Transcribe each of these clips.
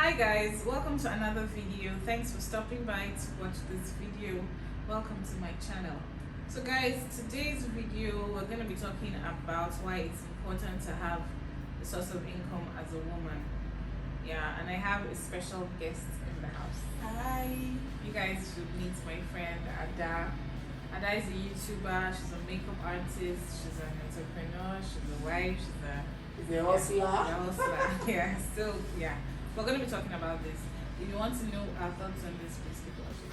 Hi guys, welcome to another video. Thanks for stopping by to watch this video. Welcome to my channel. So guys, today's video we're going to be talking about why it's important to have a source of income as a woman. Yeah, and I have a special guest in the house. Hi. You guys should meet my friend Ada. Ada is a YouTuber, she's a makeup artist, she's an entrepreneur, she's a wife, she's a hustler. Yeah, still, yeah. We're going to be talking about this. If you want to know our thoughts on this, please keep watching.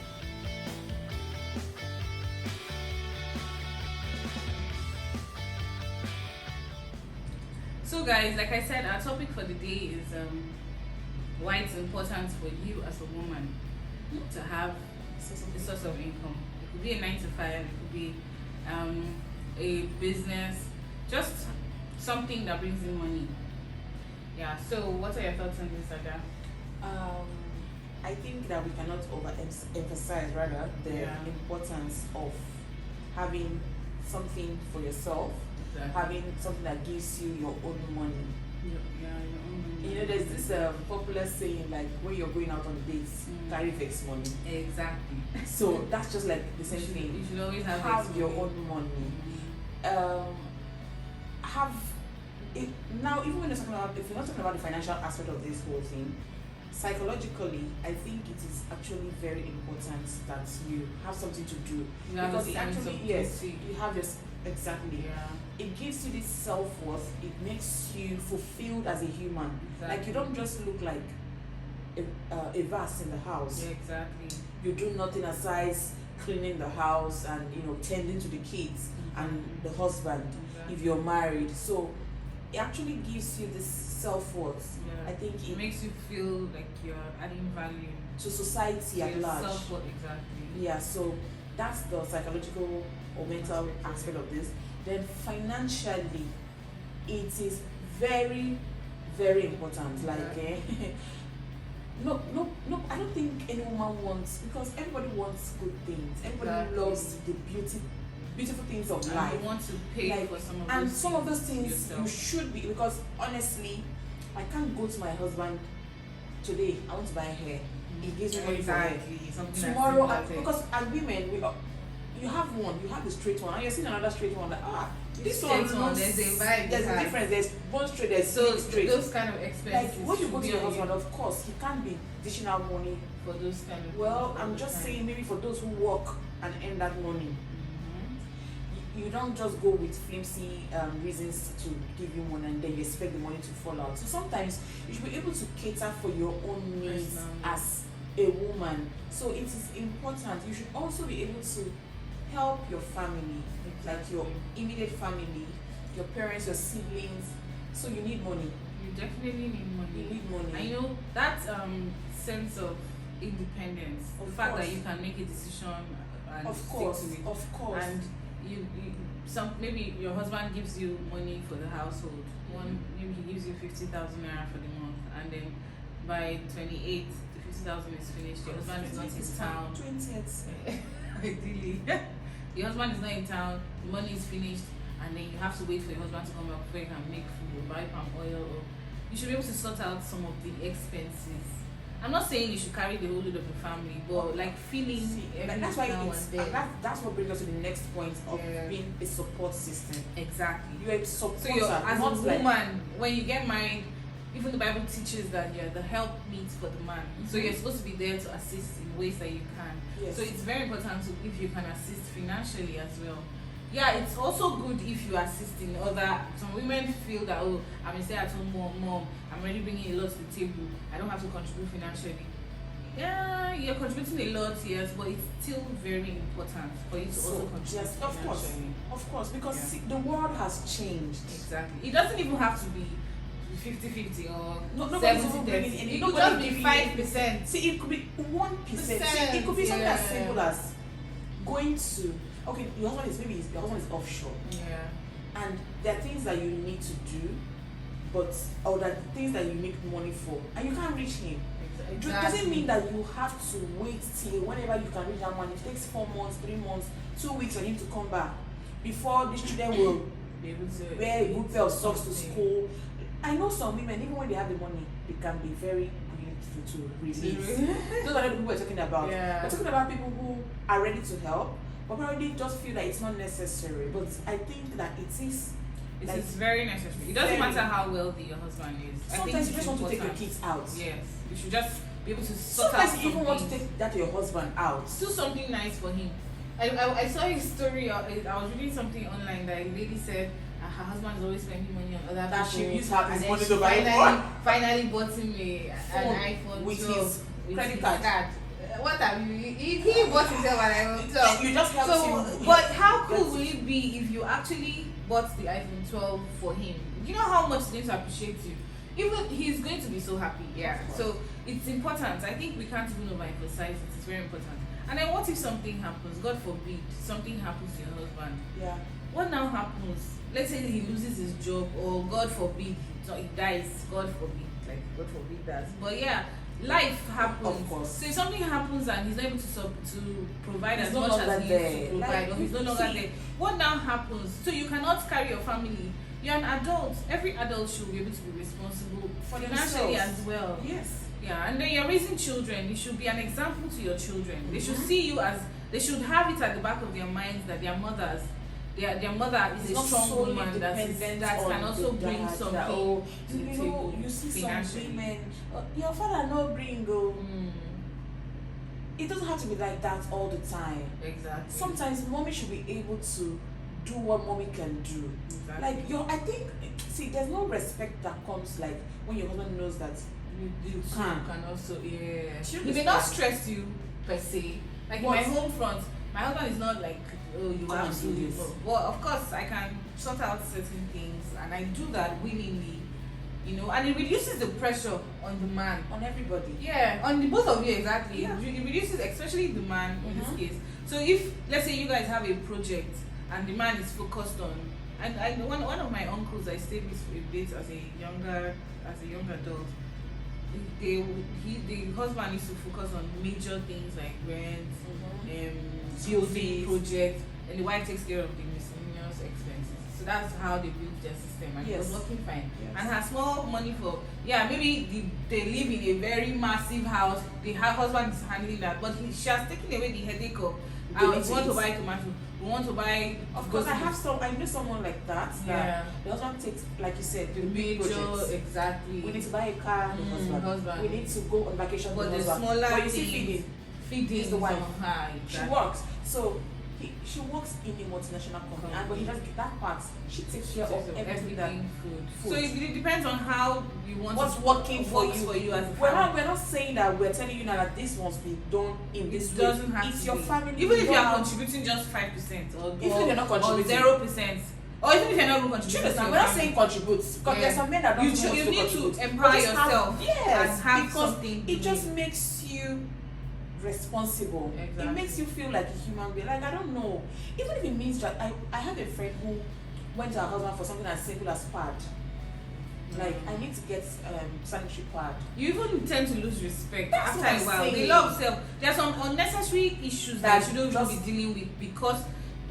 So guys, like I said, our topic for the day is why it's important for you as a woman to have a source of income. It could be a 9 to 5, it could be a business, just something that brings in money. Yeah, so what are your thoughts on this, Ada? I think that we cannot overemphasize rather the importance of having something for yourself, having something that gives you your own money. Yeah, your own money. You know, there's this popular saying like when you're going out on dates, carry vex money. Exactly. So that's just like the same thing. You should always have your own money. Have it now. Even when you're talking about, if you're not talking about the financial aspect of this whole thing, psychologically, I think it is actually very important that you have something to do, because it actually you have your exactly. Yeah. It gives you this self-worth. It makes you fulfilled as a human. Exactly. Like you don't just look like a vase in the house. Yeah, exactly. You do nothing aside cleaning the house and tending to the kids and the husband if you're married. So it actually gives you this self-worth. Yeah. I think it makes you feel like you're adding value to society at large. Self-worth, exactly. Yeah, so that's the psychological or mental aspect of this. Then financially, it is very, very important. Like no, I don't think any woman wants, because everybody wants good things. Everybody loves the beautiful things of life. You want to pay for some of those and things. Some of those things yourself. You should be, because honestly, I can't go to my husband today. I want to buy hair. He gives me money for hair. Tomorrow, because as women, you have one, you have the straight one, and you're seeing another straight one. Like this one looks, there's a vibe. There's a difference. There's one straight. There's straight. Those kind of expenses. Like when you go to your husband, of course, he can't be dishing out money for those kind of. Well, I'm just saying, maybe for those who work and earn that money. You don't just go with flimsy reasons to give you money and then you expect the money to fall out. So sometimes you should be able to cater for your own needs as a woman. So it is important. You should also be able to help your family, like your immediate family, your parents, your siblings. So you need money. You definitely need money. You need money. And you know that sense of independence, the fact that you can make a decision and stick to it. Of course. And maybe your husband gives you money for the household. Maybe he gives you 50,000 naira for the month, and then by 28th, the 50,000 is finished. Your husband is not in town. 20th. Ideally, your husband is not in town. The money is finished, and then you have to wait for your husband to come back before you can make food or buy palm oil. Or you should be able to sort out some of the expenses. I'm not saying you should carry the whole load of the family, but like feeling that's why that's what brings us to the next point of being a support system. Exactly. You're a supporter. So as a woman, when you get married, even the Bible teaches that you're the helpmeet for the man. So you're supposed to be there to assist in ways that you can. Yes. So it's very important if you can assist financially as well. Yeah, it's also good if you assist in other. Some women feel that, oh, I'm a stay-at-home mom, I'm already bringing a lot to the table, I don't have to contribute financially. Yeah, you're contributing a lot, yes, but it's still very important for you to also contribute. Yes, of course, because see, the world has changed. Exactly. It doesn't even have to be 50-50 or nobody's 70-30. It could just be 5%. See, it could be 1%. See, it could be something as simple as going to. Okay, your husband is offshore. Yeah. And there are things that you need to do, or there are things that you make money for, and you can't reach him. Exactly. It doesn't mean that you have to wait till whenever you can reach that money. It takes 4 months, 3 months, 2 weeks for him to come back before these children will be able to wear a good pair of socks to school. I know some women, even when they have the money, they can be very greedy. to release. Those are the people we're talking about. Yeah. We're talking about people who are ready to help, but probably just feel that it's not necessary. But I think that it is. It is very necessary. It doesn't matter how wealthy your husband is. Sometimes you just want to take your kids out. Yes. You should just be able to sort out sometimes something. you even want to take that to your husband out. Do something nice for him. I saw a story, I was reading something online that a lady said her husband is always spending money on other That people. she used her and money then to buy a phone. finally bought him an iPhone with 12 his with credit his card. What have you? He bought himself an iPhone 12. You just helped him. But how cool will it be if you actually bought the iPhone 12 for him? You know how much he's going to appreciate you. Even he's going to be so happy. Yeah. So it's important. I think we can't even overemphasize it. It's very important. And then what if something happens? God forbid, something happens to your husband. Yeah. What now happens? Let's say he loses his job, or God forbid, he dies. God forbid, God forbid that. But yeah, life happens. Of course. So if something happens and he's not able to provide He's as no much longer as he there. used to provide, or he's no longer See. there, what now happens? So you cannot carry your family. You're an adult. Every adult should be able to be responsible financially themselves. as well. Yes. Yeah, and then you're raising children. You should be an example to your children. They should see you as, they should have it at the back of their minds that their mothers, their mother is It's a not strong solely woman that dependent can on also the bring dad, something that, to the you know, table you see some financially. women, your father no bring go. Mm, It doesn't have to be like that all the time. exactly. Sometimes mommy should be able to do what mommy can do. Exactly. Like I think, see, there's no respect that comes like when your husband knows that you can also, yeah. Should He may not stress you per se. Like in my home front, my husband is not like, oh, you Come have and to do do this. this. Well, of course, I can sort out certain things, and I do that willingly, and it reduces the pressure on the man. on everybody. Yeah, on the both of you, exactly. Yeah. It reduces, especially the man in Mhm. this case. So if, let's say you guys have a project and the man is focused on, and one of my uncles I stayed with a bit as a younger adult, the husband used to focus on major things like rent, building projects, and the wife takes care of the miscellaneous expenses. So that's how they built their system, and it was Yes. working fine. Yes. And her small money for, maybe they live in a very massive house. The husband is handling that, but she has taken away the headache of, They we need to want to eat. buy tomato, we want to buy. Of course, I know someone like that. Yeah. The husband takes, like you said, the the big major, projects. exactly. We need to buy a car, the husband. We need to go on vacation, But the the husband. smaller But you see, things, feeding is the wife. on her. She Exactly. works. So she works in a multinational company, and but he doesn't get that part. She takes care of everything that food. food. So it depends on how you want what's to, working for works you. for you as a We're family. not saying that we're telling you now that this must be done in this It way. doesn't have It's to your be. family. Even if know you are how- contributing just 5%, or Even if you're not contributing. 0%, or even if you're not Do you contributing, understand? We're not saying contribute, because there's some men that don't you want need contribute. to empower But just have- yourself yes, and have because something. it just makes you responsible. Exactly. It makes you feel like a human being. Like, I don't know, even if it means that I have a friend who went to her husband for something as simple as pad. Like, I need to get sanitary pad. You even tend to lose respect That's what after I'm a while. saying. They love self. There are some unnecessary issues that That you shouldn't just- even be dealing with, because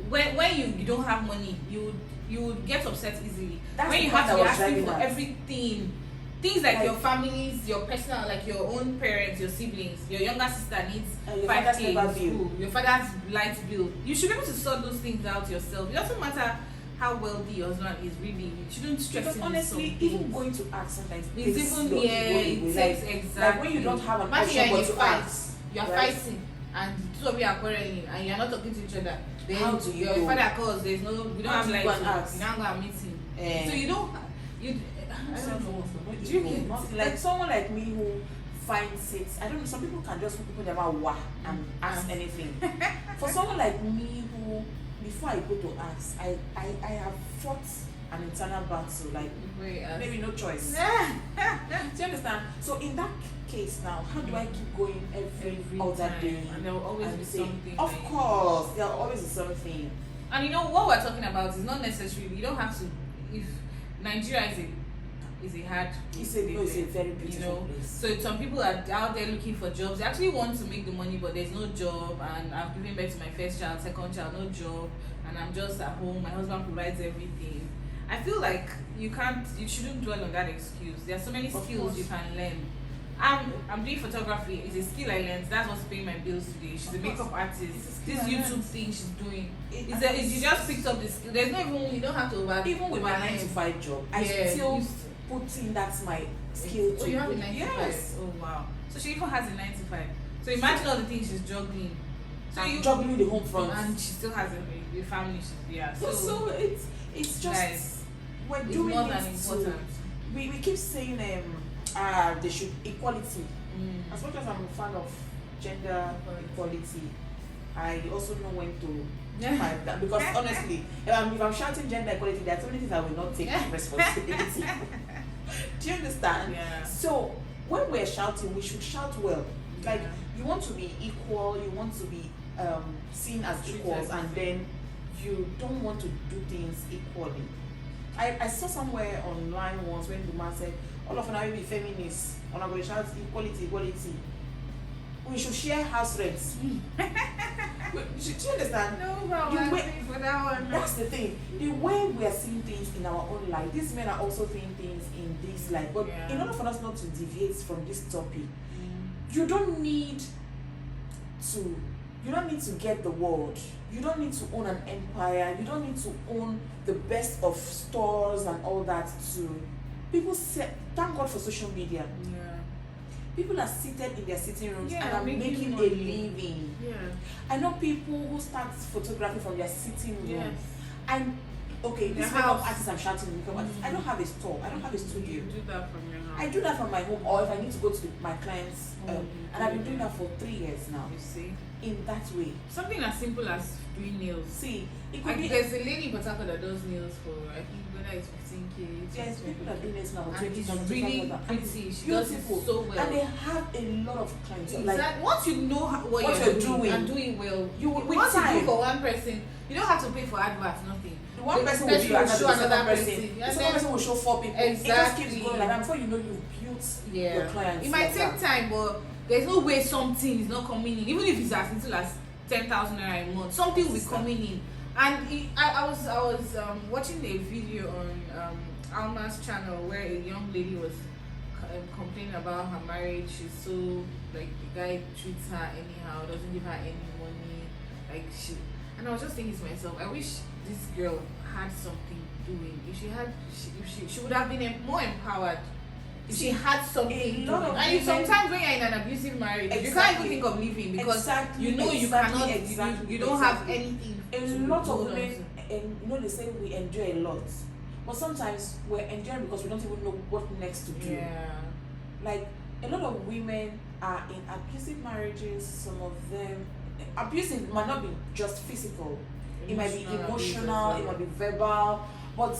when you don't have money, you would get upset easily. That's When the you part have to that be was asking driving for that. everything, things like Like- your families, your personal, like your own parents, your siblings, your younger sister needs Your 5K father's in never bill. school, your father's light bill. You should be able to sort those things out yourself. It doesn't matter how wealthy your husband is, really. You shouldn't stress Because him honestly, with even something. going to ask sometimes It's takes even, your ego away. it takes exactly. Like when you don't have an Imagine option you're but in a to fight, ask. you're right? fighting, and the two of you are quarreling, and you're not talking to each other. Then How do you your go? father calls. We don't How have do you light. go and So ask? you now go and meet him. Eh. So you don't. I don't know. Do you get Not like someone like me who finds it. I don't know. Some people can just put them out wah and ask anything. For someone like me who, before I go to ask, I have fought an internal battle. Like maybe no choice. Do you understand? So in that case now, how do I keep going every other time, day? and there will always be say, something. of that you- course, there will always be something. And you know what we're talking about is not necessarily. You don't have to. If Nigeria is a hard. It's a very beautiful place. So some people are out there looking for jobs. They actually want to make the money, but there's no job. And I've given birth to my first child, second child, no job, and I'm just at home. My husband provides everything. I feel like you shouldn't dwell on that excuse. There are so many Of skills course. you can learn, I'm doing photography. It's a skill I learned. That's what's paying my bills today. She's a makeup artist. This YouTube thing she's doing. You just picked up the skill. There's no even, you don't have to even with my 9 to 5 job, I still put in that's my skill. Oh, you have a 9 to 5? Oh wow. So she even has a 9 to 5. So imagine all the things she's juggling. So you juggling the home front, and she still has a family. So it's just guys, we're it's doing more than it important. We keep saying they should equality. As much as I'm a fan of gender equality, I also know when to fight that, because honestly, if I'm shouting gender equality, there are so many things I will not take responsibility. Do you understand? Yeah. So when we're shouting, we should shout well. Like, you want to be equal, you want to be seen as equals, and then you don't want to do things equally. I saw somewhere online once when the man said, all of us will be feminists, and I'm going to shout equality. We should share house rents. Do you understand? No, for that one. That's the thing. The way we are seeing things in our own life, these men are also seeing things in this life. But in order for us not to deviate from this topic, you don't need to get the world. You don't need to own an empire. You don't need to own the best of stores and all that to people say thank God for social media. People are seated in their sitting rooms and are making a living. I know people who start photography from their sitting room. This makeup artist I'm shouting makeup artist. I don't have a store. I don't have a studio. You do that from your house. I do that from my home, or if I need to go to my clients, and I've been doing that for 3 years now. You see, in that way, something as simple as doing nails. See, it could be. There's a lady in Port Harcourt that does nails for, I think, whether it's 15K. Yes, people are doing nails now for 20, and it's really pretty. She does it so well, and they have a lot of clients. Like, once you know what you're doing and doing well, once you do for one person, you don't have to pay for adverts, nothing. One person will show another person. The second person will show 4 people. Exactly. It just keeps going like that. Before you know, you've built your clients. It might take time, but there's no way something is not coming in. Even if it's as little as 10,000 naira a month, something will be coming in. And I was watching a video on Alma's channel where a young lady was complaining about her marriage. She's so, like, the guy treats her anyhow, doesn't give her any money, and I was just thinking to myself, I wish this girl had something doing. If she would have been more empowered. If she had something doing. And sometimes when you're in an abusive marriage, you can't even think of leaving because you know you cannot. You don't have anything. A lot of women, they say we enjoy a lot, but sometimes we're enjoying because we don't even know what next to do. Like, a lot of women are in abusive marriages. Some of them, abusive might not be just physical. It might be emotional, it might be verbal, but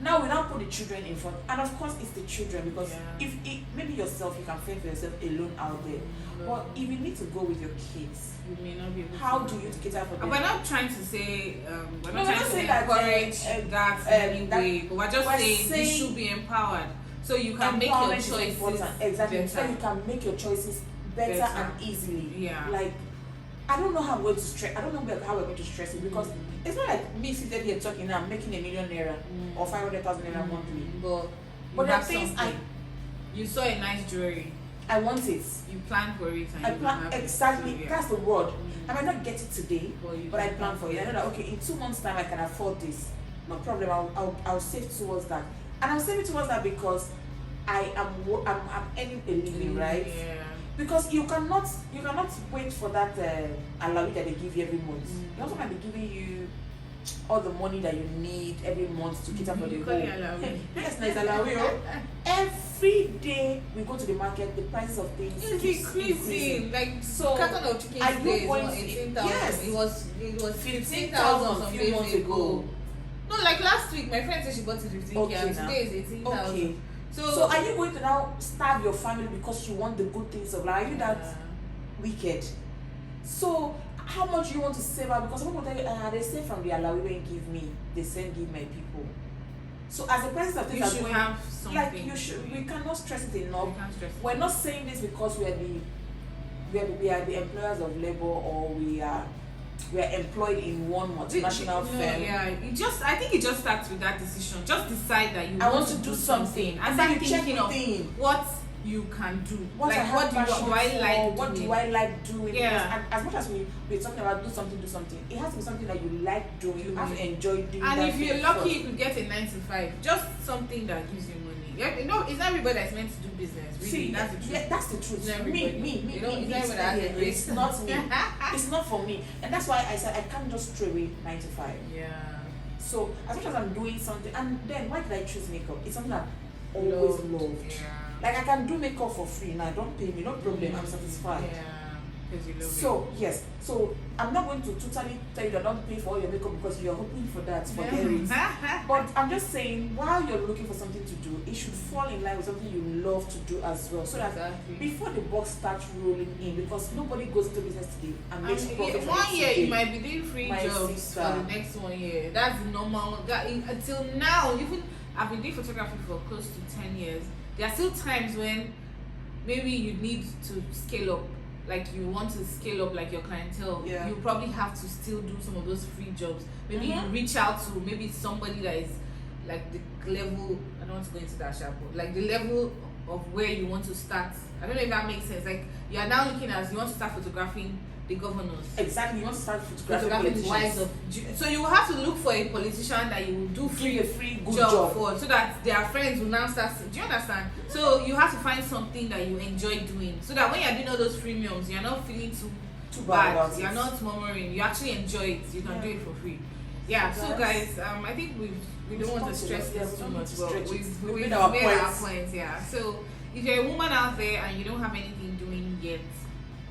now we now put the children in front, and of course it's the children, because if maybe yourself, you can fend for yourself alone out there, but if you need to go with your kids, you may not be able how do you cater for them? We're not trying to say we're not trying to encourage that in any way, but we're just saying you should be empowered so you can make your choices. Exactly, so you can make your choices better and easily. Like, I don't know how we're going to stress. I don't know how we're going to stress it, because it's not like me sitting here talking now, I'm making $1 million naira or 500,000 naira monthly. But there are things you saw a nice jewelry. I want it. You plan for it. And I plan exactly. That's the word. I might not get it today, but I plan for it. I know that in 2 months' time I can afford this. No problem. I'll save towards that, and I'm saving towards that because I'm earning a living, right? Because you cannot wait for that allowance that they give you every month. They also might be giving you all the money that you need every month to cater for the home. Yes, nice allowance. Every day we go to the market, the prices of things is increasing. Like, so carton of chicken today is 18,000. Yes, it was 15,000 some few months ago. No, like last week, my friend said she bought it 15K, and today is 18,000. Okay. So are you going to now starve your family because you want the good things of life? Are you that wicked? So how much do you want to save up? Because some people tell you, they save from the allowance when you give me, they give my people. So as a person of things you should have something. Like, you should. We cannot stress it enough. We're not saying this because we are the employers of labor, or we are employed in one multinational firm. I think it just starts with that decision. Just decide that I want to do something, and then thinking of what you can do. What Like, I have passion do I for, like what doing? do I like doing? Yeah. Because as much as we're talking about do something, it has to be something that you like doing. You have to enjoy doing. And that if you're thing lucky, first. you could get a 9 to 5. Just something that gives you money. Yeah, you know, it's not everybody that's meant to do business. Really, See, that's the truth. yeah, that's the truth. It's not Me, everybody. You know, it's me, not everybody that has a grace. it's not me. It's not for me, and that's why I said I can't just throw away 9 to 5. Yeah. So as much as I'm doing something, and then why did I choose makeup? It's something I've always loved. Yeah. Like I can do makeup for free now. Don't pay me, no problem. I'm satisfied. Yeah. Because you love So yes, so I'm not going to totally tell you that don't pay for all your makeup because you're hoping for that. Forget it. But I'm just saying, while you're looking for something to do, it should fall in line with something you love to do as well. So that Exactly. before the box starts rolling in, because nobody goes into business today and makes profit. from 1 it year today. you might be doing free My jobs sister. for the next 1 year. That's the normal. Until now, even I've been doing photography for close to 10 years. There are still times when maybe you need to scale up. Like you want to scale up like your clientele, Yeah. you probably have to still do some of those free jobs. Maybe you reach out to maybe somebody that is like the level. I don't want to go into that sharp, but like the level of where you want to start. I don't know if that makes sense. Like you are now looking as you want to start photographing the governors. Exactly, you want to start photographing Photographing the wives politicians. of. So you will have to look for a politician that you will do Give free a free good job for, so that their friends will now start. Do you understand? So you have to find something that you enjoy doing, so that when you're doing all those premiums, you're not feeling too bad bad. about You're it. not murmuring. You actually enjoy it. You can Yeah. do it for free. Yeah. So So guys, I think we don't want to talked stress about- yeah, this we too don't need much, to but stretch it. we've We've made made our our points. points. Yeah. So if you're a woman out there and you don't have anything doing yet,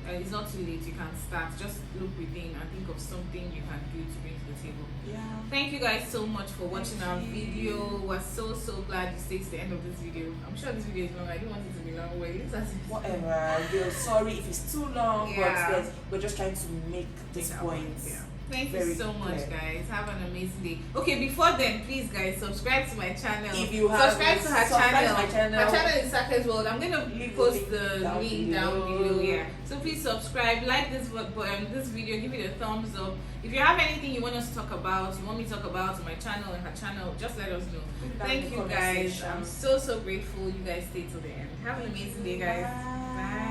it's not too late. You can start. Just look within and think of something you can do to bring to the table. Yeah. Thank you guys so much for watching our video. We're so glad you stayed to the end of this video. I'm sure this video is long. I didn't want it to be long. Well, it looks as if Whatever. We're sorry if it's too long, Yeah. but yes, we're just trying to make this Make our point. points, yeah. Thank you very so much, clear. guys. Have an amazing day. Okay, before then, please, guys, subscribe to my channel. If you have subscribe to her subscribe channel. to my channel. Her channel is Sake's World. I'm gonna Leave post the the link link down down below. below. Yeah. So please subscribe, like this video, give it a thumbs up. If you have anything you want us to talk about, you want me to talk about on my channel and her channel, just let us know. Put it down in Thank the you comment guys. section. I'm so grateful you guys stayed till the end. Have an amazing day, guys. Bye.